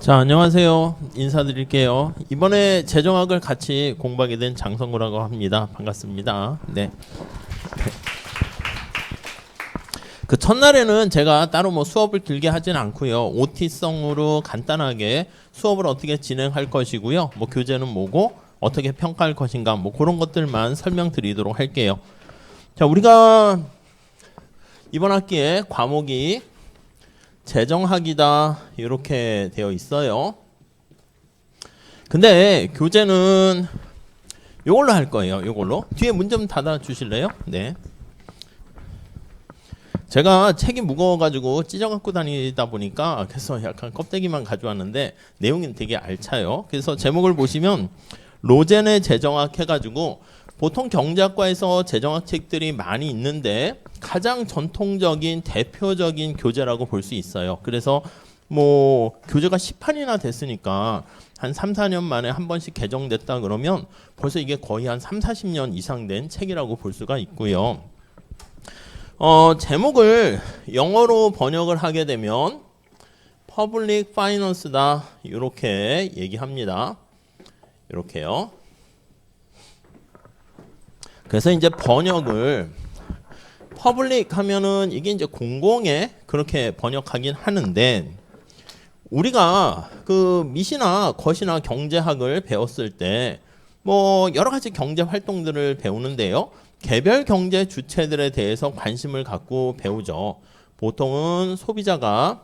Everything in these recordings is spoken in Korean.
자, 안녕하세요. 인사드릴게요. 이번에 재정학을 같이 공부하게 된 장성구라고 합니다. 반갑습니다. 네. 그 첫날에는 제가 따로 뭐 수업을 길게 하진 않고요. OT성으로 간단하게 수업을 어떻게 진행할 것이고요. 뭐 교재는 뭐고 어떻게 평가할 것인가 뭐 그런 것들만 설명드리도록 할게요. 자, 우리가 이번 학기에 과목이 재정학이다 이렇게 되어 있어요. 근데 교재는 이걸로 할 거예요. 이걸로 뒤에 문 좀 닫아 주실래요? 네. 제가 책이 무거워가지고 찢어 갖고 다니다 보니까 그래서 약간 껍데기만 가져왔는데 내용이 되게 알차요. 그래서 제목을 보시면 로젠의 재정학 해가지고 보통 경제학과에서 재정학 책들이 많이 있는데 가장 전통적인 대표적인 교재라고 볼 수 있어요. 그래서 뭐 교재가 10판이나 됐으니까 한 3, 4년 만에 한 번씩 개정됐다 그러면 벌써 이게 거의 한 3, 40년 이상 된 책이라고 볼 수가 있고요. 제목을 영어로 번역을 하게 되면 Public Finance다 이렇게 얘기합니다. 이렇게요. 그래서 이제 번역을 퍼블릭 하면은 이게 이제 공공의 그렇게 번역하긴 하는데 우리가 그 미시나 것이나 경제학을 배웠을 때 뭐 여러 가지 경제 활동들을 배우는데요. 개별 경제 주체들에 대해서 관심을 갖고 배우죠. 보통은 소비자가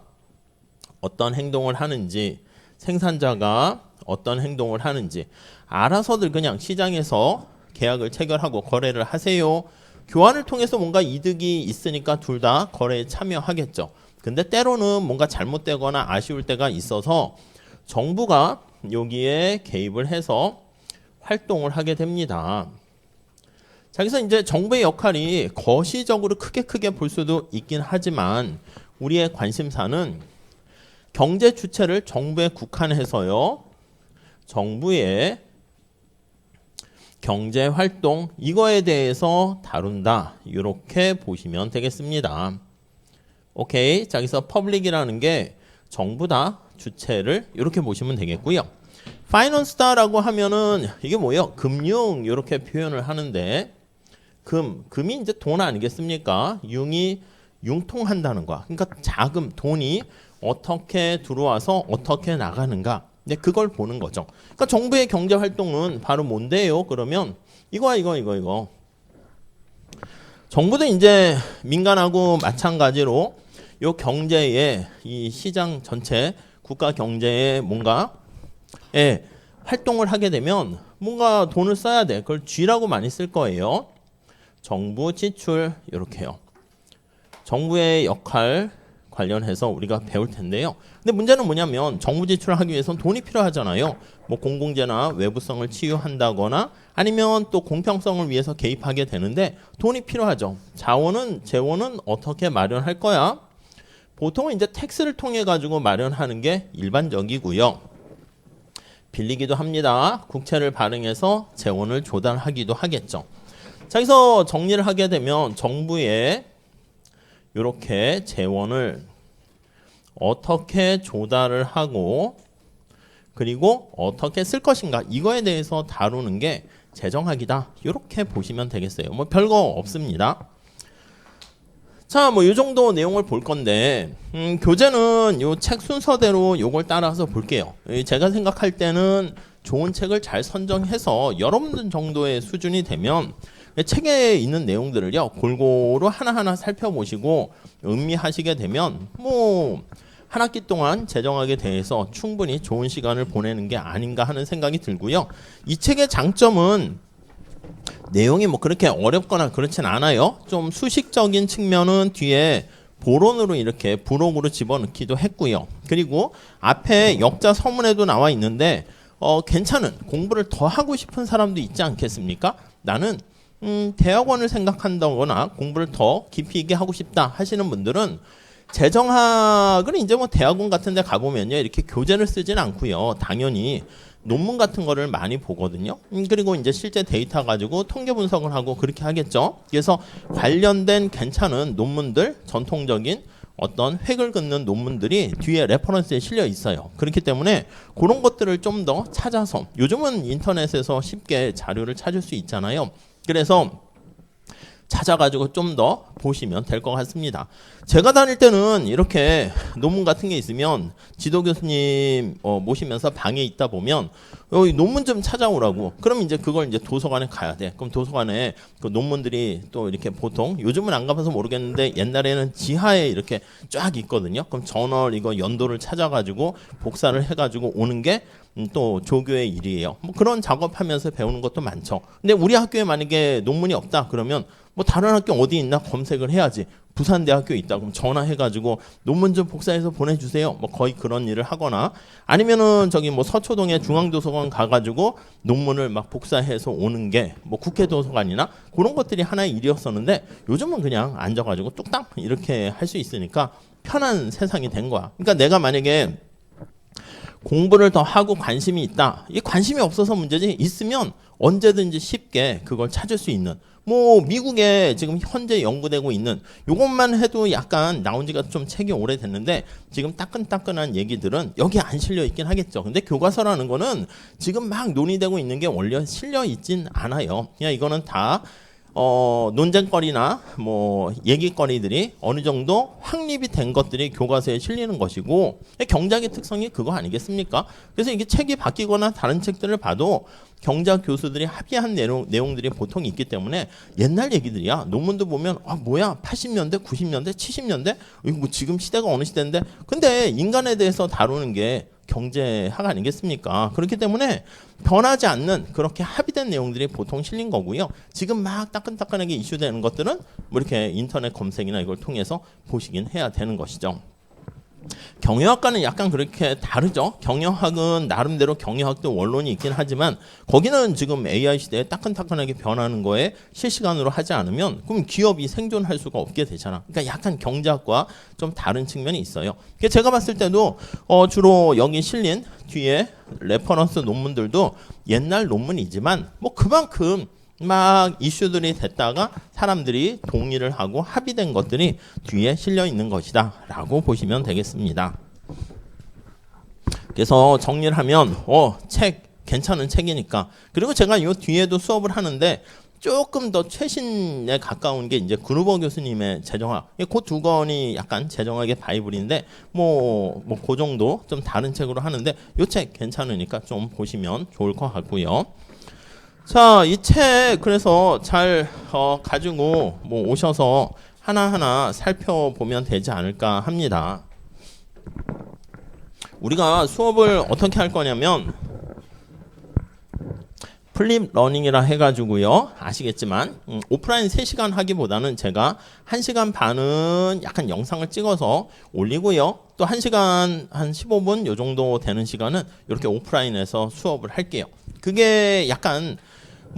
어떤 행동을 하는지, 생산자가 어떤 행동을 하는지 알아서들 그냥 시장에서 계약을 체결하고 거래를 하세요. 교환을 통해서 뭔가 이득이 있으니까 둘 다 거래에 참여하겠죠. 근데 때로는 뭔가 잘못되거나 아쉬울 때가 있어서 정부가 여기에 개입을 해서 활동을 하게 됩니다. 자, 그래서 이제 정부의 역할이 거시적으로 크게 볼 수도 있긴 하지만 우리의 관심사는 경제 주체를 정부에 국한해서요. 정부의 경제 활동 이거에 대해서 다룬다. 이렇게 보시면 되겠습니다. 오케이. 자, 여기서 퍼블릭이라는 게 정부다. 주체를 이렇게 보시면 되겠고요. 파이낸스다라고 하면은 이게 뭐예요? 금융 이렇게 표현을 하는데 금이 이제 돈 아니겠습니까? 융이 융통한다는 거. 그러니까 자금, 돈이 어떻게 들어와서 어떻게 나가는가. 네, 그걸 보는 거죠. 그러니까 정부의 경제 활동은 바로 뭔데요? 그러면 이거. 정부도 이제 민간하고 마찬가지로 요 경제의 이 시장 전체 국가 경제에 뭔가 활동을 하게 되면 뭔가 돈을 써야 돼. 그걸 G라고 많이 쓸 거예요. 정부 지출 이렇게요. 정부의 역할 관련해서 우리가 배울 텐데요. 근데 문제는 뭐냐면 정부 지출을 하기 위해서는 돈이 필요하잖아요. 뭐 공공재나 외부성을 치유한다거나 아니면 또 공평성을 위해서 개입하게 되는데 돈이 필요하죠. 재원은 어떻게 마련할 거야? 보통은 이제 텍스를 통해 가지고 마련하는 게 일반적이고요. 빌리기도 합니다. 국채를 발행해서 재원을 조달하기도 하겠죠. 자, 여기서 정리를 하게 되면 정부의 이렇게 재원을 어떻게 조달을 하고 그리고 어떻게 쓸 것인가 이거에 대해서 다루는 게 재정학이다. 이렇게 보시면 되겠어요. 뭐 별거 없습니다. 자, 뭐 이 정도 내용을 볼 건데 교재는 요 책 순서대로 요걸 따라서 볼게요. 제가 생각할 때는 좋은 책을 잘 선정해서 여러분들 정도의 수준이 되면 책에 있는 내용들을요 골고루 하나하나 살펴보시고 음미하시게 되면 뭐 한 학기 동안 재정학에 대해서 충분히 좋은 시간을 보내는 게 아닌가 하는 생각이 들고요. 이 책의 장점은 내용이 뭐 그렇게 어렵거나 그렇진 않아요. 좀 수식적인 측면은 뒤에 보론으로 이렇게 부록으로 집어넣기도 했고요. 그리고 앞에 역자 서문에도 나와 있는데 괜찮은 공부를 더 하고 싶은 사람도 있지 않겠습니까? 나는 대학원을 생각한다거나 공부를 더 깊이 있게 하고 싶다 하시는 분들은 재정학은 이제 뭐 대학원 같은 데 가보면요 이렇게 교재를 쓰진 않고요. 당연히 논문 같은 거를 많이 보거든요. 그리고 이제 실제 데이터 가지고 통계 분석을 하고 그렇게 하겠죠. 그래서 관련된 괜찮은 논문들, 전통적인 어떤 획을 긋는 논문들이 뒤에 레퍼런스에 실려 있어요. 그렇기 때문에 그런 것들을 좀 더 찾아서 요즘은 인터넷에서 쉽게 자료를 찾을 수 있잖아요. 그래서 찾아가지고 좀 더 보시면 될 것 같습니다. 제가 다닐 때는 이렇게 논문 같은 게 있으면 지도 교수님 모시면서 방에 있다 보면 논문 좀 찾아오라고. 그럼 이제 그걸 이제 도서관에 가야 돼. 그럼 도서관에 그 논문들이 또 이렇게 보통 요즘은 안 가봐서 모르겠는데 옛날에는 지하에 이렇게 쫙 있거든요. 그럼 저널 이거 연도를 찾아가지고 복사를 해가지고 오는 게 또 조교의 일이에요. 뭐 그런 작업하면서 배우는 것도 많죠. 근데 우리 학교에 만약에 논문이 없다 그러면 뭐 다른 학교 어디 있나 검색을 해야지. 부산대학교에 있다 그럼 전화해가지고 논문 좀 복사해서 보내주세요. 뭐 거의 그런 일을 하거나 아니면은 저기 뭐 서초동에 중앙도서관 가가지고 논문을 막 복사해서 오는 게 뭐 국회도서관이나 그런 것들이 하나의 일이었었는데 요즘은 그냥 앉아가지고 뚝딱 이렇게 할 수 있으니까 편한 세상이 된 거야. 그러니까 내가 만약에 공부를 더 하고 관심이 있다. 이 관심이 없어서 문제지 있으면 언제든지 쉽게 그걸 찾을 수 있는 뭐 미국에 지금 현재 연구되고 있는 이것만 해도 약간 나온 지가 좀 책이 오래됐는데 지금 따끈따끈한 얘기들은 여기 안 실려 있긴 하겠죠. 근데 교과서라는 거는 지금 막 논의되고 있는 게 원래 실려 있진 않아요. 그냥 이거는 다 논쟁거리나 뭐 얘기거리들이 어느 정도 확립이 된 것들이 교과서에 실리는 것이고 경제학의 특성이 그거 아니겠습니까? 그래서 이게 책이 바뀌거나 다른 책들을 봐도 경제학 교수들이 합의한 내용들이 보통 있기 때문에 옛날 얘기들이야. 논문도 보면 뭐야 80년대, 90년대, 70년대 이거 뭐 지금 시대가 어느 시대인데 근데 인간에 대해서 다루는 게 경제학 아니겠습니까? 그렇기 때문에 변하지 않는 그렇게 합의된 내용들이 보통 실린 거고요. 지금 막 따끈따끈하게 이슈되는 것들은 뭐 이렇게 인터넷 검색이나 이걸 통해서 보시긴 해야 되는 것이죠. 경영학과는 약간 그렇게 다르죠. 경영학은 나름대로 경영학도 원론이 있긴 하지만 거기는 지금 AI 시대에 따끈따끈하게 변하는 거에 실시간으로 하지 않으면 그럼 기업이 생존할 수가 없게 되잖아. 그러니까 약간 경제학과 좀 다른 측면이 있어요. 제가 봤을 때도 주로 여기 실린 뒤에 레퍼런스 논문들도 옛날 논문이지만 뭐 그만큼 막 이슈들이 됐다가 사람들이 동의를 하고 합의된 것들이 뒤에 실려 있는 것이다 라고 보시면 되겠습니다. 그래서 정리를 하면 책 괜찮은 책이니까 그리고 제가 이 뒤에도 수업을 하는데 조금 더 최신에 가까운 게 이제 그루버 교수님의 재정학 그 두 권이 약간 재정학의 바이블인데 그 정도 좀 다른 책으로 하는데 이 책 괜찮으니까 좀 보시면 좋을 것 같고요. 자, 이 책 그래서 잘 가지고 오셔서 하나하나 살펴보면 되지 않을까 합니다. 우리가 수업을 어떻게 할 거냐면 플립 러닝이라 해가지고요. 아시겠지만 오프라인 3시간 하기보다는 제가 1시간 반은 약간 영상을 찍어서 올리고요. 또 1시간 한 15분 요 정도 되는 시간은 이렇게 오프라인에서 수업을 할게요. 그게 약간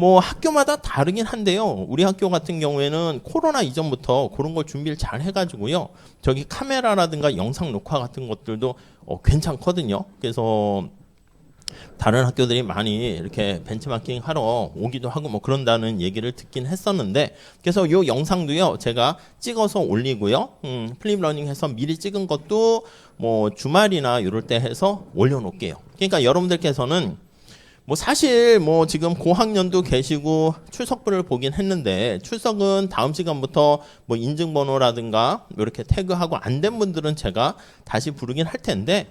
학교마다 다르긴 한데요. 우리 학교 같은 경우에는 코로나 이전부터 그런 걸 준비를 잘 해가지고요. 저기 카메라라든가 영상 녹화 같은 것들도 괜찮거든요. 그래서 다른 학교들이 많이 이렇게 벤치마킹 하러 오기도 하고 뭐 그런다는 얘기를 듣긴 했었는데 그래서 이 영상도요 제가 찍어서 올리고요. 플립러닝 해서 미리 찍은 것도 주말이나 이럴 때 해서 올려놓을게요. 그러니까 여러분들께서는 사실 지금 고학년도 계시고 출석부를 보긴 했는데 출석은 다음 시간부터 인증번호라든가 이렇게 태그하고 안 된 분들은 제가 다시 부르긴 할 텐데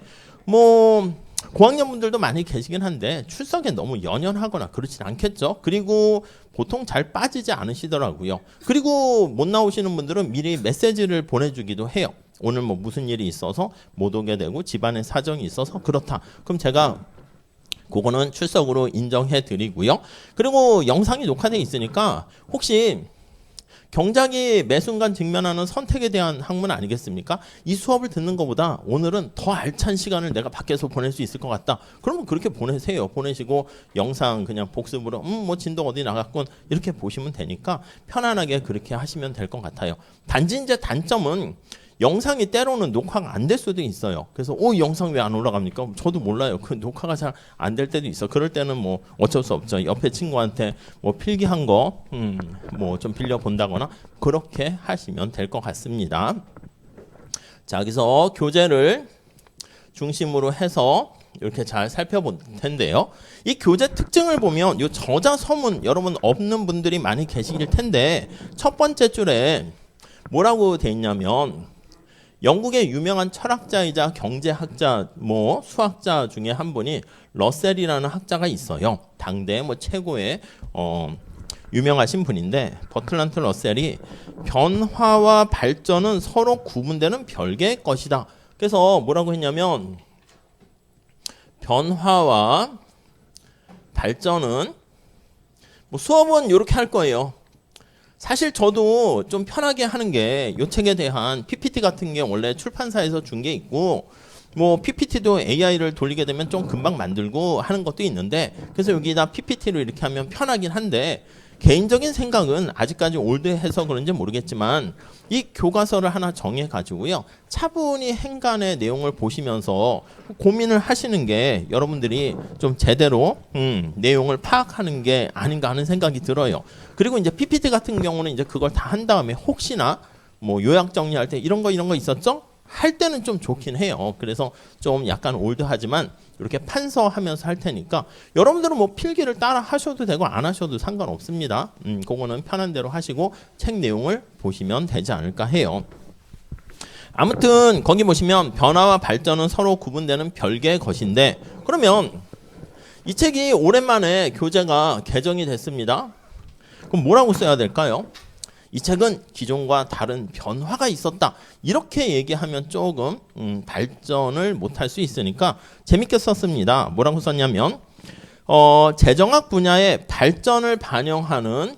고학년 분들도 많이 계시긴 한데 출석에 너무 연연하거나 그렇진 않겠죠. 그리고 보통 잘 빠지지 않으시더라고요. 그리고 못 나오시는 분들은 미리 메시지를 보내주기도 해요. 오늘 무슨 일이 있어서 못 오게 되고 집안에 사정이 있어서 그렇다. 그럼 제가 그거는 출석으로 인정해 드리고요. 그리고 영상이 녹화되어 있으니까 혹시 경작이 매 순간 직면하는 선택에 대한 학문 아니겠습니까? 이 수업을 듣는 것보다 오늘은 더 알찬 시간을 내가 밖에서 보낼 수 있을 것 같다. 그러면 그렇게 보내세요. 보내시고 영상 그냥 복습으로 진도 어디 나갔군 이렇게 보시면 되니까 편안하게 그렇게 하시면 될 것 같아요. 단지 이제 단점은 영상이 때로는 녹화가 안 될 수도 있어요. 그래서 영상 왜 안 올라갑니까? 저도 몰라요. 그 녹화가 잘 안 될 때도 있어. 그럴 때는 어쩔 수 없죠. 옆에 친구한테 필기한 거 좀 빌려 본다거나 그렇게 하시면 될 것 같습니다. 자, 그래서 교재를 중심으로 해서 이렇게 잘 살펴볼 텐데요. 이 교재 특징을 보면 이 저자 서문 여러분 없는 분들이 많이 계시길 텐데 첫 번째 줄에 뭐라고 돼 있냐면 영국의 유명한 철학자이자 경제학자 뭐 수학자 중에 한 분이 러셀이라는 학자가 있어요. 당대 뭐 최고의 유명하신 분인데 버틀란트 러셀이 변화와 발전은 서로 구분되는 별개의 것이다. 그래서 뭐라고 했냐면 변화와 발전은 뭐 수업은 이렇게 할 거예요. 사실 저도 좀 편하게 하는 게 이 책에 대한 PPT 같은 게 원래 출판사에서 준 게 있고 뭐 PPT도 AI를 돌리게 되면 좀 금방 만들고 하는 것도 있는데 그래서 여기다 PPT로 이렇게 하면 편하긴 한데 개인적인 생각은 아직까지 올드해서 그런지 모르겠지만 이 교과서를 하나 정해 가지고요 차분히 행간의 내용을 보시면서 고민을 하시는 게 여러분들이 좀 제대로 내용을 파악하는 게 아닌가 하는 생각이 들어요. 그리고 이제 PPT 같은 경우는 이제 그걸 다 한 다음에 혹시나 뭐 요약 정리할 때 이런 거 있었죠? 할 때는 좀 좋긴 해요. 그래서 좀 약간 올드하지만 이렇게 판서하면서 할 테니까 여러분들은 뭐 필기를 따라 하셔도 되고 안 하셔도 상관없습니다. 그거는 편한 대로 하시고 책 내용을 보시면 되지 않을까 해요. 아무튼 거기 보시면 변화와 발전은 서로 구분되는 별개의 것인데 그러면 이 책이 오랜만에 교재가 개정이 됐습니다. 그럼 뭐라고 써야 될까요? 이 책은 기존과 다른 변화가 있었다. 이렇게 얘기하면 조금 발전을 못할 수 있으니까 재밌게 썼습니다. 뭐라고 썼냐면 재정학 분야의 발전을 반영하는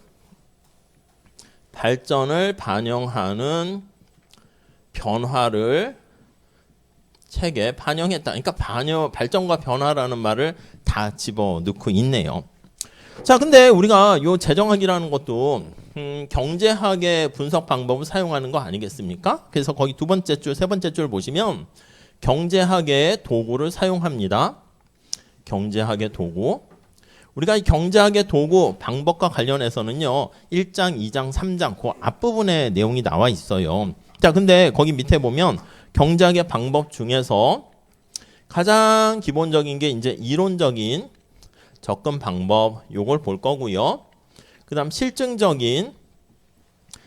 변화를 책에 반영했다. 그러니까 발전과 변화라는 말을 다 집어넣고 있네요. 자, 근데 우리가 요 재정학이라는 것도 경제학의 분석 방법을 사용하는 거 아니겠습니까? 그래서 거기 두 번째 줄, 세 번째 줄 보시면 경제학의 도구를 사용합니다. 경제학의 도구. 우리가 이 경제학의 도구 방법과 관련해서는요. 1장, 2장, 3장 그 앞부분에 내용이 나와 있어요. 자, 근데 거기 밑에 보면 경제학의 방법 중에서 가장 기본적인 게 이제 이론적인 접근 방법 요걸 볼 거고요. 그다음 실증적인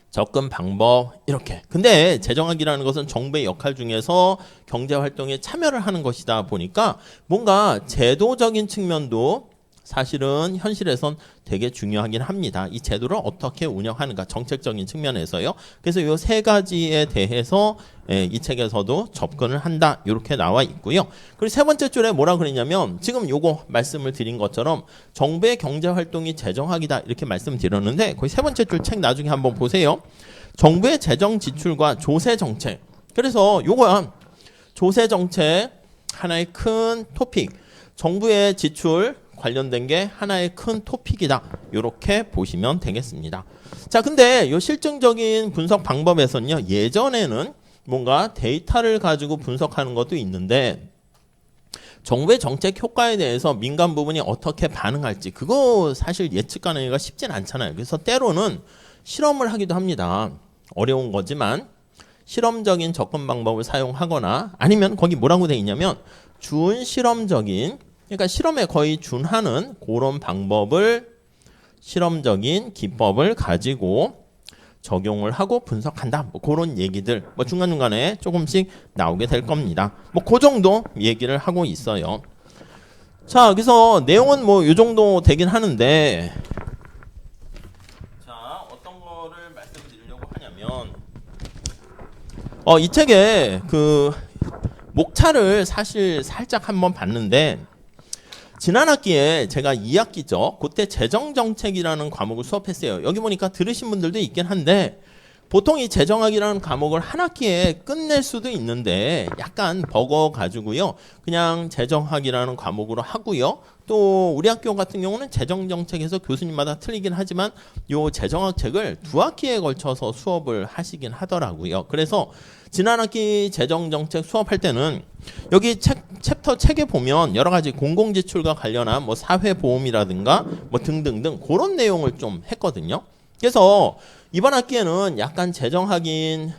접근 방법 이렇게. 근데 재정학이라는 것은 정부의 역할 중에서 경제 활동에 참여를 하는 것이다 보니까 뭔가 제도적인 측면도 사실은 현실에선 되게 중요하긴 합니다. 이 제도를 어떻게 운영하는가 정책적인 측면에서요. 그래서 이 세 가지에 대해서 이 책에서도 접근을 한다 이렇게 나와 있고요. 그리고 세 번째 줄에 뭐라 그랬냐면 지금 요거 말씀을 드린 것처럼 정부의 경제 활동이 재정학이다 이렇게 말씀드렸는데 거기 세 번째 줄 책 나중에 한번 보세요. 정부의 재정 지출과 조세 정책. 그래서 요거야 조세 정책 하나의 큰 토픽. 정부의 지출 관련된 게 하나의 큰 토픽이다. 이렇게 보시면 되겠습니다. 자, 근데 이 실증적인 분석 방법에서는요. 예전에는 뭔가 데이터를 가지고 분석하는 것도 있는데 정부의 정책 효과에 대해서 민간 부분이 어떻게 반응할지 그거 사실 예측하기가 쉽진 않잖아요. 그래서 때로는 실험을 하기도 합니다. 어려운 거지만 실험적인 접근 방법을 사용하거나 아니면 거기 뭐라고 돼 있냐면 준실험적인 그러니까 실험에 거의 준하는 그런 방법을 실험적인 기법을 가지고 적용을 하고 분석한다. 뭐 그런 얘기들 뭐 중간중간에 조금씩 나오게 될 겁니다. 뭐 그 정도 얘기를 하고 있어요. 자, 그래서 내용은 뭐 이 정도 되긴 하는데 자, 어떤 거를 말씀드리려고 하냐면 이 책에 그 목차를 사실 살짝 한번 봤는데 지난 학기에 제가 2학기죠. 그때 재정정책이라는 과목을 수업했어요. 여기 보니까 들으신 분들도 있긴 한데 보통 이 재정학이라는 과목을 한 학기에 끝낼 수도 있는데 약간 버거가지고요. 그냥 재정학이라는 과목으로 하고요. 또 우리 학교 같은 경우는 재정정책에서 교수님마다 틀리긴 하지만 요 재정학 책을 두 학기에 걸쳐서 수업을 하시긴 하더라고요. 그래서 지난 학기 재정정책 수업할 때는 여기 챕터 책에 보면 여러 가지 공공지출과 관련한 뭐 사회보험이라든가 뭐 등등등 그런 내용을 좀 했거든요. 그래서 이번 학기에는 약간 재정학인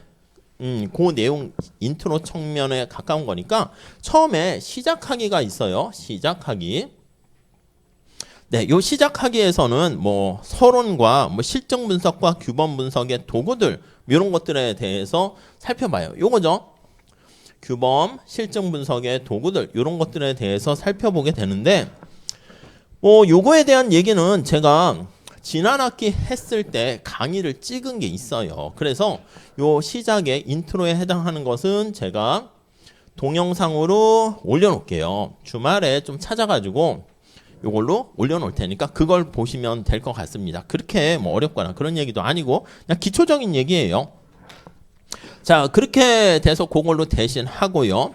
그 내용 인트로 측면에 가까운 거니까 처음에 시작하기가 있어요. 시작하기. 네, 요 시작하기에서는 뭐 서론과 뭐 실증 분석과 규범 분석의 도구들 이런 것들에 대해서 살펴봐요. 요거죠. 규범, 실증 분석의 도구들 이런 것들에 대해서 살펴보게 되는데 뭐 요거에 대한 얘기는 제가 지난 학기 했을 때 강의를 찍은 게 있어요. 그래서 요 시작에 인트로에 해당하는 것은 제가 동영상으로 올려놓을게요. 주말에 좀 찾아가지고 요걸로 올려놓을 테니까 그걸 보시면 될 것 같습니다. 그렇게 뭐 어렵거나 그런 얘기도 아니고 그냥 기초적인 얘기예요. 자, 그렇게 돼서 그걸로 대신 하고요.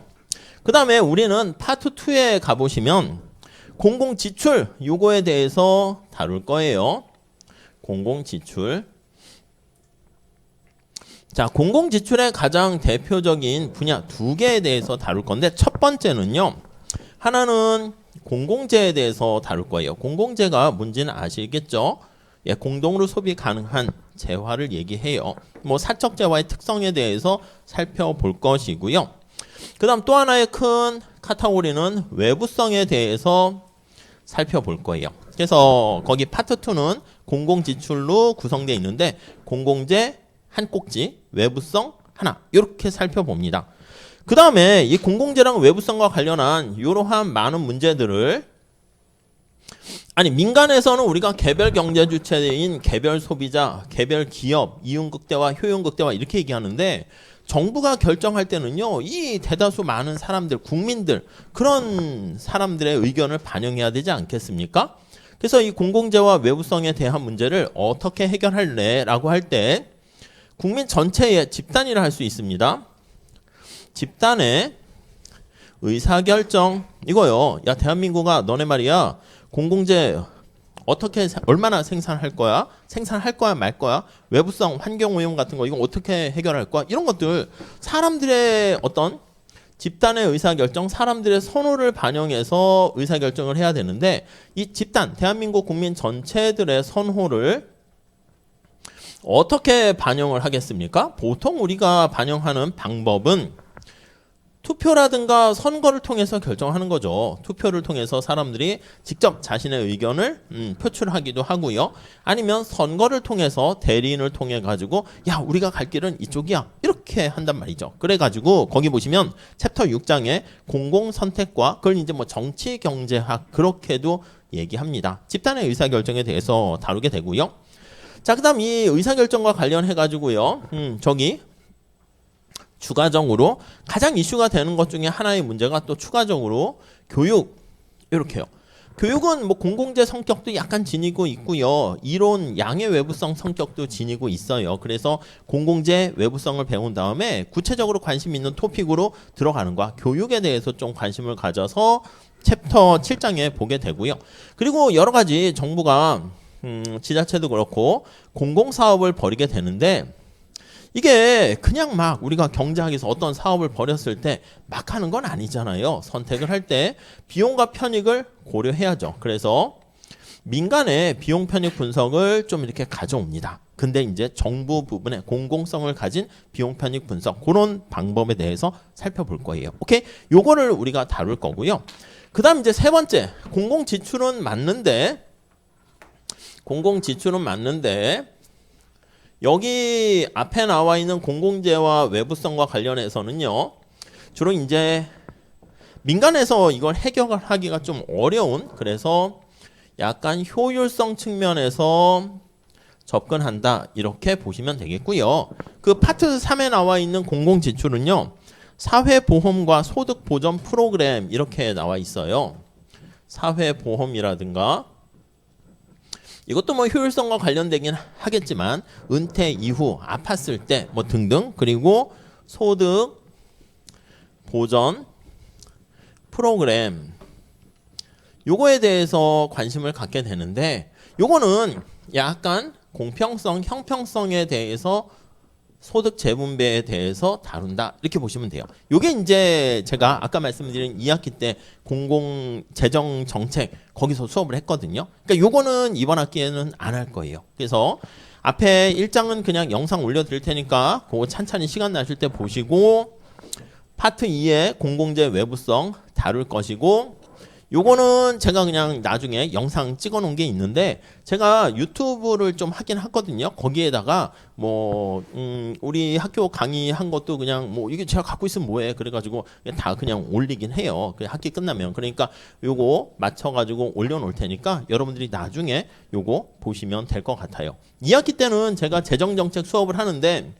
그 다음에 우리는 파트 2에 가보시면 공공지출 요거에 대해서 다룰 거예요. 공공지출. 자, 공공지출의 가장 대표적인 분야 두 개에 대해서 다룰 건데 첫 번째는요. 하나는 공공재에 대해서 다룰 거예요. 공공재가 뭔지는 아시겠죠? 예, 공동으로 소비 가능한 재화를 얘기해요. 뭐 사적 재화의 특성에 대해서 살펴볼 것이고요. 그 다음 또 하나의 큰 카테고리는 외부성에 대해서 살펴볼 거예요. 그래서 거기 파트 2는 공공지출로 구성되어 있는데 공공재 한 꼭지, 외부성 하나 이렇게 살펴봅니다. 그 다음에 이 공공재랑 외부성과 관련한 이러한 많은 문제들을 민간에서는 우리가 개별 경제 주체인 개별 소비자, 개별 기업, 이윤극대화, 효용극대화 이렇게 얘기하는데 정부가 결정할 때는요, 이 대다수 많은 사람들, 국민들, 그런 사람들의 의견을 반영해야 되지 않겠습니까? 그래서 이 공공재와 외부성에 대한 문제를 어떻게 해결할래? 라고 할 때 국민 전체의 집단이라 할 수 있습니다. 집단의 의사결정 이거요. 야, 대한민국아 너네 말이야 공공재 어떻게 얼마나 생산할 거야? 생산할 거야 말 거야? 외부성 환경오염 같은 거 이거 어떻게 해결할 거야? 이런 것들 사람들의 어떤 집단의 의사결정, 사람들의 선호를 반영해서 의사결정을 해야 되는데 이 집단, 대한민국 국민 전체들의 선호를 어떻게 반영을 하겠습니까? 보통 우리가 반영하는 방법은 투표라든가 선거를 통해서 결정하는 거죠. 투표를 통해서 사람들이 직접 자신의 의견을 표출하기도 하고요. 아니면 선거를 통해서 대리인을 통해 가지고 야 우리가 갈 길은 이쪽이야 이렇게 한단 말이죠. 그래 가지고 거기 보시면 챕터 6장에 공공선택과 그걸 이제 뭐 정치경제학 그렇게도 얘기합니다. 집단의 의사결정에 대해서 다루게 되고요. 자, 그 다음 이 의사결정과 관련해 가지고요. 저기 추가적으로 가장 이슈가 되는 것 중에 하나의 문제가 또 추가적으로 교육 이렇게요. 교육은 뭐 공공재 성격도 약간 지니고 있고요. 이론 양의 외부성 성격도 지니고 있어요. 그래서 공공재 외부성을 배운 다음에 구체적으로 관심 있는 토픽으로 들어가는 거야. 교육에 대해서 좀 관심을 가져서 챕터 7장에 보게 되고요. 그리고 여러 가지 정부가 지자체도 그렇고 공공사업을 벌이게 되는데 이게 그냥 막 우리가 경제학에서 어떤 사업을 벌였을 때 막 하는 건 아니잖아요. 선택을 할 때 비용과 편익을 고려해야죠. 그래서 민간의 비용 편익 분석을 좀 이렇게 가져옵니다. 근데 이제 정부 부분에 공공성을 가진 비용 편익 분석 그런 방법에 대해서 살펴볼 거예요. 오케이? 요거를 우리가 다룰 거고요. 그다음 이제 세 번째 공공지출은 맞는데 여기 앞에 나와 있는 공공재와 외부성과 관련해서는요. 주로 이제 민간에서 이걸 해결하기가 좀 어려운 그래서 약간 효율성 측면에서 접근한다 이렇게 보시면 되겠고요. 그 파트 3에 나와 있는 공공지출은요. 사회보험과 소득보전 프로그램 이렇게 나와 있어요. 사회보험이라든가 이것도 뭐 효율성과 관련되긴 하겠지만 은퇴 이후 아팠을 때 뭐 등등 그리고 소득 보전 프로그램 요거에 대해서 관심을 갖게 되는데 요거는 약간 공평성, 형평성에 대해서 소득 재분배에 대해서 다룬다 이렇게 보시면 돼요. 요게 이제 제가 아까 말씀드린 2학기 때 공공재정정책 거기서 수업을 했거든요. 그러니까 요거는 이번 학기에는 안 할 거예요. 그래서 앞에 1장은 그냥 영상 올려드릴 테니까 그거 찬찬히 시간 나실 때 보시고 파트 2의 공공재 외부성 다룰 것이고 요거는 제가 그냥 나중에 영상 찍어 놓은 게 있는데 제가 유튜브를 좀 하긴 하거든요. 거기에다가 뭐 우리 학교 강의한 것도 그냥 뭐 이게 제가 갖고 있으면 뭐해 그래가지고 다 그냥 올리긴 해요. 그 학기 끝나면. 그러니까 요거 맞춰가지고 올려놓을 테니까 여러분들이 나중에 요거 보시면 될 것 같아요. 2학기 때는 제가 재정정책 수업을 하는데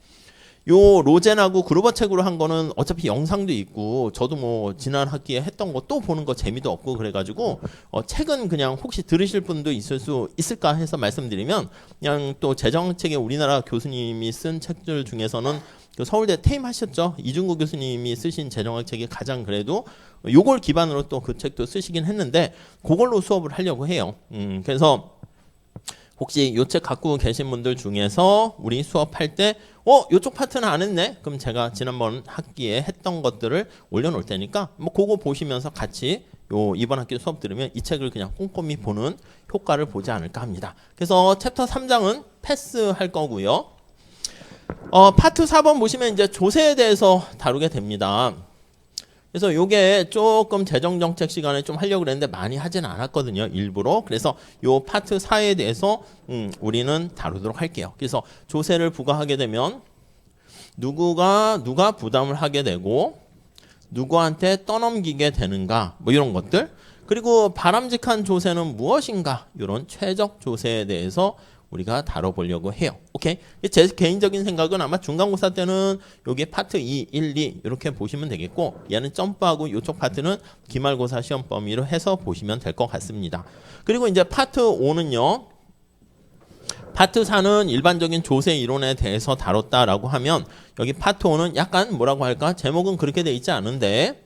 요 로젠하고 그루버 책으로 한 거는 어차피 영상도 있고 저도 뭐 지난 학기에 했던 거 또 보는 거 재미도 없고 그래가지고 책은 그냥 혹시 들으실 분도 있을 수 있을까 해서 말씀드리면 그냥 또 재정책에 우리나라 교수님이 쓴 책들 중에서는 그 서울대 퇴임하셨죠 이중구 교수님이 쓰신 재정학 책이 가장 그래도 요걸 기반으로 또 그 책도 쓰시긴 했는데 그걸로 수업을 하려고 해요. 그래서 혹시 요 책 갖고 계신 분들 중에서 우리 수업할 때 요쪽 파트는 안 했네? 그럼 제가 지난번 학기에 했던 것들을 올려놓을 테니까 뭐 그거 보시면서 같이 요 이번 학기 수업 들으면 이 책을 그냥 꼼꼼히 보는 효과를 보지 않을까 합니다. 그래서 챕터 3장은 패스할 거고요. 파트 4번 보시면 이제 조세에 대해서 다루게 됩니다. 그래서 요게 조금 재정정책 시간에 좀 하려고 그랬는데 많이 하진 않았거든요. 일부러. 그래서 요 파트 4에 대해서 우리는 다루도록 할게요. 그래서 조세를 부과하게 되면 누가 부담을 하게 되고 누구한테 떠넘기게 되는가 뭐 이런 것들. 그리고 바람직한 조세는 무엇인가 이런 최적 조세에 대해서 우리가 다뤄보려고 해요. 오케이? 제 개인적인 생각은 아마 중간고사 때는 여기 파트 2, 1, 2 이렇게 보시면 되겠고 얘는 점프하고 이쪽 파트는 기말고사 시험 범위로 해서 보시면 될 것 같습니다. 그리고 이제 파트 5는요. 파트 4는 일반적인 조세 이론에 대해서 다뤘다라고 하면 여기 파트 5는 약간 뭐라고 할까? 제목은 그렇게 돼 있지 않은데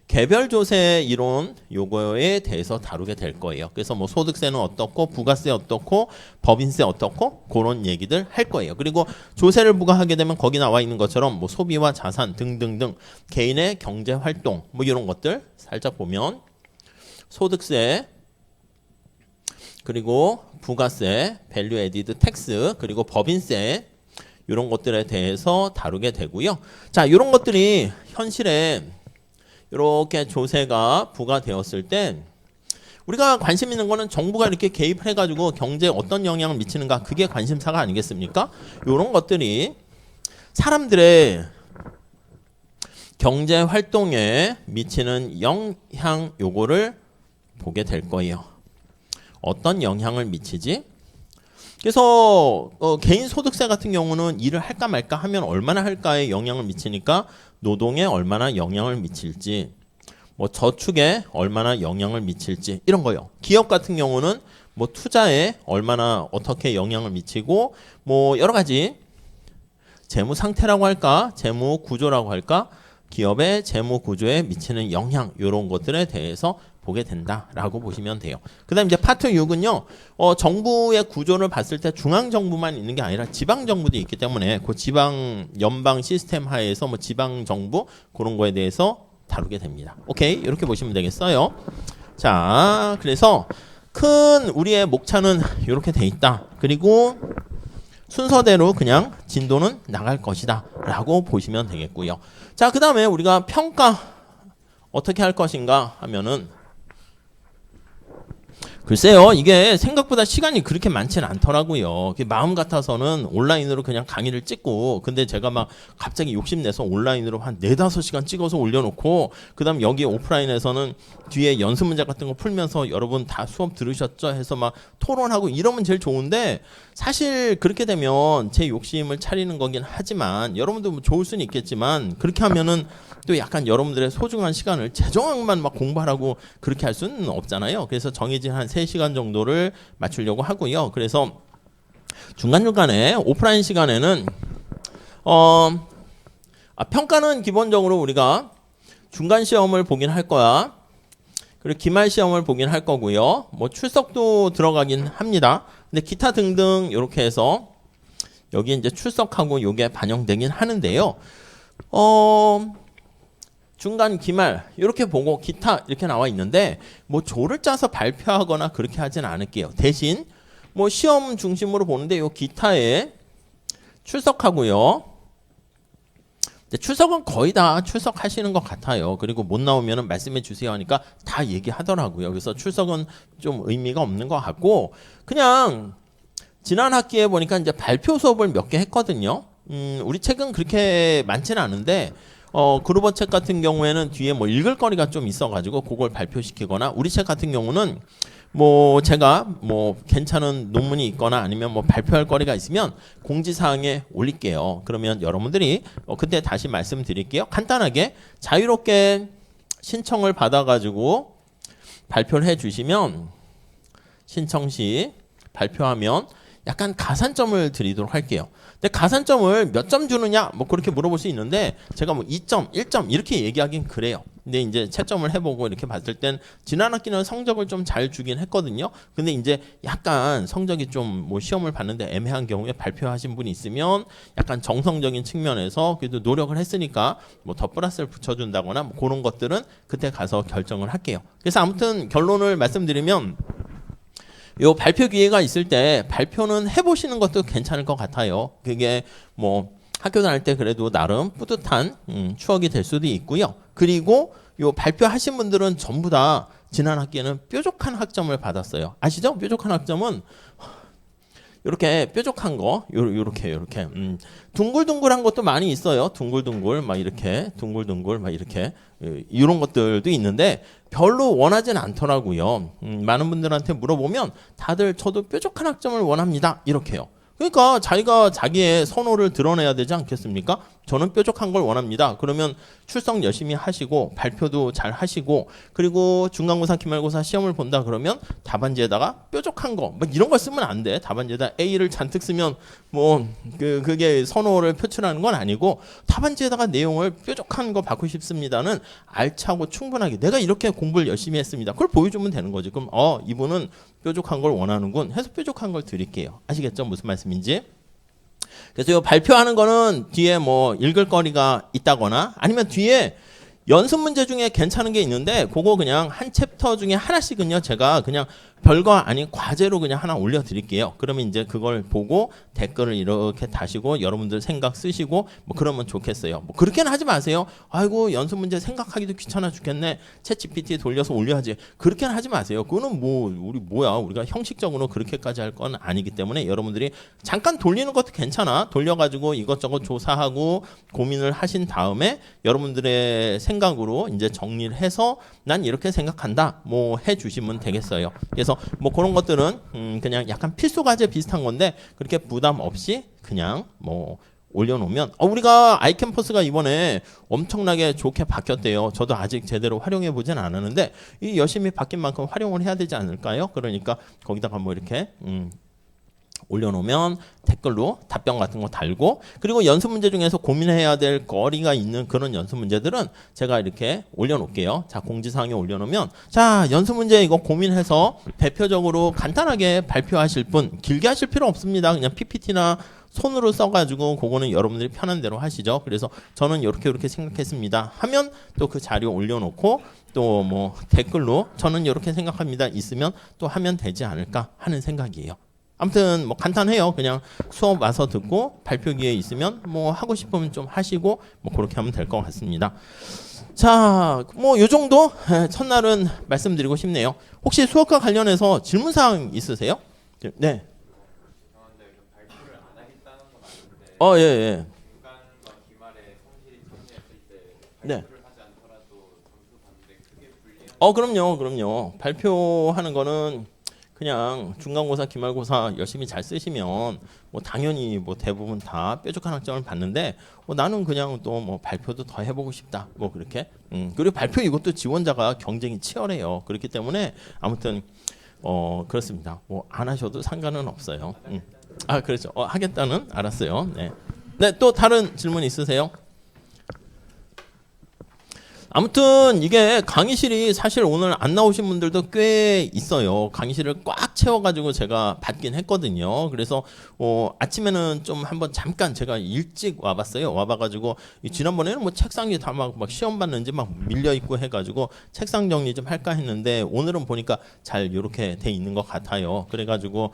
개별 조세 이론 요거에 대해서 다루게 될 거예요. 그래서 뭐 소득세는 어떻고 부가세 어떻고 법인세 어떻고 그런 얘기들 할 거예요. 그리고 조세를 부과하게 되면 거기 나와 있는 것처럼 뭐 소비와 자산 등등등 개인의 경제 활동 뭐 이런 것들 살짝 보면 소득세 그리고 부가세, 밸류 에디드 텍스 그리고 법인세 이런 것들에 대해서 다루게 되고요. 자, 이런 것들이 현실에 이렇게 조세가 부과되었을 때 우리가 관심 있는 거는 정부가 이렇게 개입해가지고 경제에 어떤 영향을 미치는가 그게 관심사가 아니겠습니까? 이런 것들이 사람들의 경제 활동에 미치는 영향 요거를 보게 될 거예요. 어떤 영향을 미치지? 그래서 개인 소득세 같은 경우는 일을 할까 말까 하면 얼마나 할까에 영향을 미치니까 노동에 얼마나 영향을 미칠지 뭐 저축에 얼마나 영향을 미칠지 이런 거요. 기업 같은 경우는 뭐 투자에 얼마나 어떻게 영향을 미치고 뭐 여러 가지 재무 상태라고 할까 재무 구조라고 할까 기업의 재무 구조에 미치는 영향 이런 것들에 대해서 보게 된다라고 보시면 돼요. 그 다음 이제 파트 6은요. 정부의 구조를 봤을 때 중앙정부만 있는 게 아니라 지방정부도 있기 때문에 그 지방 연방 시스템 하에서 뭐 지방정부 그런 거에 대해서 다루게 됩니다. 오케이? 이렇게 보시면 되겠어요. 자, 그래서 큰 우리의 목차는 이렇게 돼 있다. 그리고 순서대로 그냥 진도는 나갈 것이다 라고 보시면 되겠고요. 자, 그 다음에 우리가 평가 어떻게 할 것인가 하면은 글쎄요, 이게 생각보다 시간이 그렇게 많지는 않더라고요. 마음 같아서는 온라인으로 그냥 강의를 찍고, 근데 제가 막 갑자기 욕심내서 온라인으로 한 4-5시간 찍어서 올려놓고, 그 다음 여기 오프라인에서는 뒤에 연습 문제 같은 거 풀면서 여러분 다 수업 들으셨죠? 해서 막 토론하고 이러면 제일 좋은데, 사실 그렇게 되면 제 욕심을 차리는 거긴 하지만, 여러분도 뭐 좋을 수는 있겠지만, 그렇게 하면은 또 약간 여러분들의 소중한 시간을 재정학만 막 공부하라고 그렇게 할 수는 없잖아요. 그래서 정해진 한 3시간 정도를 맞추려고 하고요. 그래서 중간중간에 오프라인 시간에는 평가는 기본적으로 우리가 중간 시험을 보긴 할 거야. 그리고 기말 시험을 보긴 할 거고요. 뭐 출석도 들어가긴 합니다. 근데 기타 등등 이렇게 해서 여기 이제 출석하고 요게 반영되긴 하는데요. 중간 기말 이렇게 보고 기타 이렇게 나와 있는데 뭐 조를 짜서 발표하거나 그렇게 하진 않을게요. 대신 뭐 시험 중심으로 보는데 요 기타에 출석하고요. 출석은 거의 다 출석하시는 것 같아요. 그리고 못 나오면 말씀해 주세요 하니까 다 얘기하더라고요. 그래서 출석은 좀 의미가 없는 것 같고 그냥 지난 학기에 보니까 이제 발표 수업을 몇 개 했거든요. 우리 책은 그렇게 많지는 않은데 그루버 책 같은 경우에는 뒤에 뭐 읽을 거리가 좀 있어가지고 그걸 발표시키거나 우리 책 같은 경우는 뭐 제가 뭐 괜찮은 논문이 있거나 아니면 뭐 발표할 거리가 있으면 공지사항에 올릴게요. 그러면 여러분들이 그때 다시 말씀드릴게요. 간단하게 자유롭게 신청을 받아가지고 발표를 해주시면 신청 시 발표하면 약간 가산점을 드리도록 할게요. 근데 가산점을 몇 점 주느냐 뭐 그렇게 물어볼 수 있는데 제가 뭐 2점, 1점 이렇게 얘기하긴 그래요. 근데 이제 채점을 해보고 이렇게 봤을 땐 지난 학기는 성적을 좀 잘 주긴 했거든요. 근데 이제 약간 성적이 좀 뭐 시험을 봤는데 애매한 경우에 발표하신 분이 있으면 약간 정성적인 측면에서 그래도 노력을 했으니까 뭐 더 플러스를 붙여준다거나 뭐 그런 것들은 그때 가서 결정을 할게요. 그래서 아무튼 결론을 말씀드리면 요 발표 기회가 있을 때 발표는 해보시는 것도 괜찮을 것 같아요. 그게 뭐 학교 다닐 때 그래도 나름 뿌듯한 추억이 될 수도 있고요. 그리고 요 발표하신 분들은 전부 다 지난 학기에는 뾰족한 학점을 받았어요. 아시죠? 뾰족한 학점은 이렇게 뾰족한 거, 요렇게 둥글둥글한 것도 많이 있어요. 둥글둥글 막 이렇게 둥글둥글 막 이렇게 이런 것들도 있는데 별로 원하진 않더라고요. 많은 분들한테 물어보면 다들 저도 뾰족한 학점을 원합니다. 이렇게요. 그러니까 자기가 자기의 선호를 드러내야 되지 않겠습니까? 저는 뾰족한 걸 원합니다. 그러면 출석 열심히 하시고 발표도 잘 하시고 그리고 중간고사, 기말고사 시험을 본다 그러면 답안지에다가 뾰족한 거 뭐 이런 걸 쓰면 안 돼. 답안지에다 A를 잔뜩 쓰면 뭐 그게 선호를 표출하는 건 아니고 답안지에다가 내용을 뾰족한 거 받고 싶습니다는 알차고 충분하게 내가 이렇게 공부를 열심히 했습니다. 그걸 보여주면 되는 거지. 그럼 이분은 뾰족한 걸 원하는군 해서 뾰족한 걸 드릴게요. 아시겠죠? 무슨 말씀인지? 그래서 이 발표하는 거는 뒤에 뭐 읽을 거리가 있다거나 아니면 뒤에 연습 문제 중에 괜찮은 게 있는데 그거 그냥 한 챕터 중에 하나씩은요 제가 그냥 별거 아닌 과제로 그냥 하나 올려드릴게요. 그러면 이제 그걸 보고 댓글을 이렇게 다시고 여러분들 생각 쓰시고 뭐 그러면 좋겠어요. 뭐 그렇게는 하지 마세요. 아이고 연습 문제 생각하기도 귀찮아 죽겠네. 챗GPT 돌려서 올려야지. 그렇게는 하지 마세요. 그거는 뭐 우리가 형식적으로 그렇게까지 할 건 아니기 때문에 여러분들이 잠깐 돌리는 것도 괜찮아. 돌려가지고 이것저것 조사하고 고민을 하신 다음에 여러분들의 생각으로 이제 정리를 해서 난 이렇게 생각한다. 뭐 해주시면 되겠어요. 그래서 뭐 그런 것들은 그냥 약간 필수 과제 비슷한 건데 그렇게 부담 없이 그냥 뭐 올려놓으면 우리가 아이캠퍼스가 이번에 엄청나게 좋게 바뀌었대요. 저도 아직 제대로 활용해 보진 않았는데 이 열심히 바뀐 만큼 활용을 해야 되지 않을까요? 그러니까 거기다가 뭐 이렇게 올려놓으면 댓글로 답변 같은 거 달고 그리고 연습 문제 중에서 고민해야 될 거리가 있는 그런 연습 문제들은 제가 이렇게 올려놓을게요. 자, 공지사항에 올려놓으면 자, 연습 문제 이거 고민해서 대표적으로 간단하게 발표하실 분 길게 하실 필요 없습니다. 그냥 PPT나 손으로 써가지고 그거는 여러분들이 편한 대로 하시죠. 그래서 저는 이렇게 생각했습니다. 하면 또 그 자료 올려놓고 또 뭐 댓글로 저는 이렇게 생각합니다. 있으면 또 하면 되지 않을까 하는 생각이에요. 아무튼 뭐 간단해요. 그냥 수업 와서 듣고 발표 기회 있으면 뭐 하고 싶으면 좀 하시고 뭐 그렇게 하면 될 것 같습니다. 자, 뭐 요 정도 첫날은 말씀드리고 싶네요. 혹시 수업과 관련해서 질문사항 있으세요? 네. 예. 네. 그럼요. 발표하는 거는 그냥 중간고사, 기말고사 열심히 잘 쓰시면 뭐 당연히 뭐 대부분 다 뾰족한 학점을 받는데 나는 그냥 또 뭐 발표도 더 해보고 싶다. 뭐 그렇게. 그리고 발표 이것도 지원자가 경쟁이 치열해요. 그렇기 때문에 아무튼 그렇습니다. 뭐 안 하셔도 상관은 없어요. 그렇죠. 하겠다는 알았어요. 네. 네, 또 다른 질문 있으세요? 아무튼 이게 강의실이 사실 오늘 안 나오신 분들도 꽤 있어요. 강의실을 꽉 채워가지고 제가 받긴 했거든요. 그래서 아침에는 좀 한번 잠깐 제가 일찍 와봤어요. 와봐가지고 지난번에는 뭐 책상이 다 막 시험 봤는지 막 밀려 있고 해가지고 책상 정리 좀 할까 했는데 오늘은 보니까 잘 이렇게 돼 있는 것 같아요. 그래가지고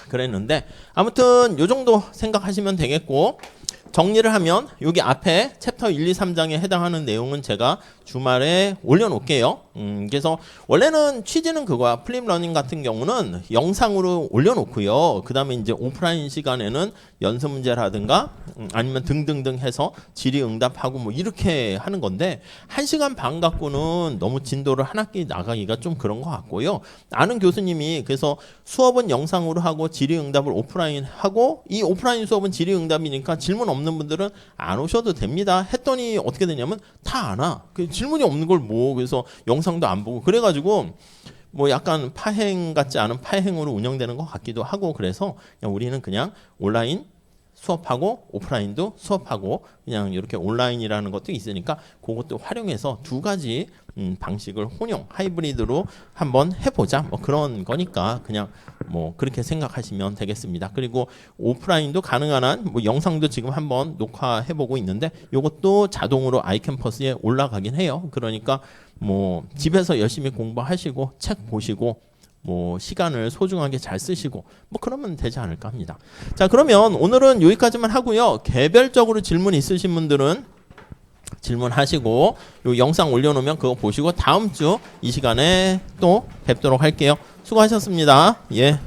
그랬는데 아무튼 요 정도 생각하시면 되겠고. 정리를 하면 여기 앞에 챕터 1, 2, 3장에 해당하는 내용은 제가 주말에 올려놓을게요. 그래서 원래는 취지는 그거야. 플립러닝 같은 경우는 영상으로 올려놓고요. 그 다음에 이제 오프라인 시간에는 연습 문제라든가 아니면 등등등 해서 질의응답하고 뭐 이렇게 하는 건데 1시간 반 갖고는 너무 진도를 한 학기 나가기가 좀 그런 것 같고요. 아는 교수님이 그래서 수업은 영상으로 하고 질의응답을 오프라인 하고 이 오프라인 수업은 질의응답이니까 질문 없는 분들은 안 오셔도 됩니다. 했더니 어떻게 되냐면 다 안 와. 질문이 없는 걸 뭐 그래서 영상도 안 보고 그래가지고 뭐 약간 파행 같지 않은 파행으로 운영되는 것 같기도 하고 그래서 그냥 우리는 그냥 온라인 수업하고 오프라인도 수업하고 그냥 이렇게 온라인이라는 것도 있으니까 그것도 활용해서 두 가지 방식을 혼용 하이브리드로 한번 해보자 뭐 그런 거니까 그냥 뭐 그렇게 생각하시면 되겠습니다. 그리고 오프라인도 가능한 한 뭐 영상도 지금 한번 녹화해보고 있는데 이것도 자동으로 아이캠퍼스에 올라가긴 해요. 그러니까 뭐 집에서 열심히 공부하시고 책 보시고 뭐 시간을 소중하게 잘 쓰시고 뭐 그러면 되지 않을까 합니다. 자, 그러면 오늘은 여기까지만 하고요. 개별적으로 질문 있으신 분들은 질문하시고 요 영상 올려놓으면 그거 보시고 다음 주 이 시간에 또 뵙도록 할게요. 수고하셨습니다. 예.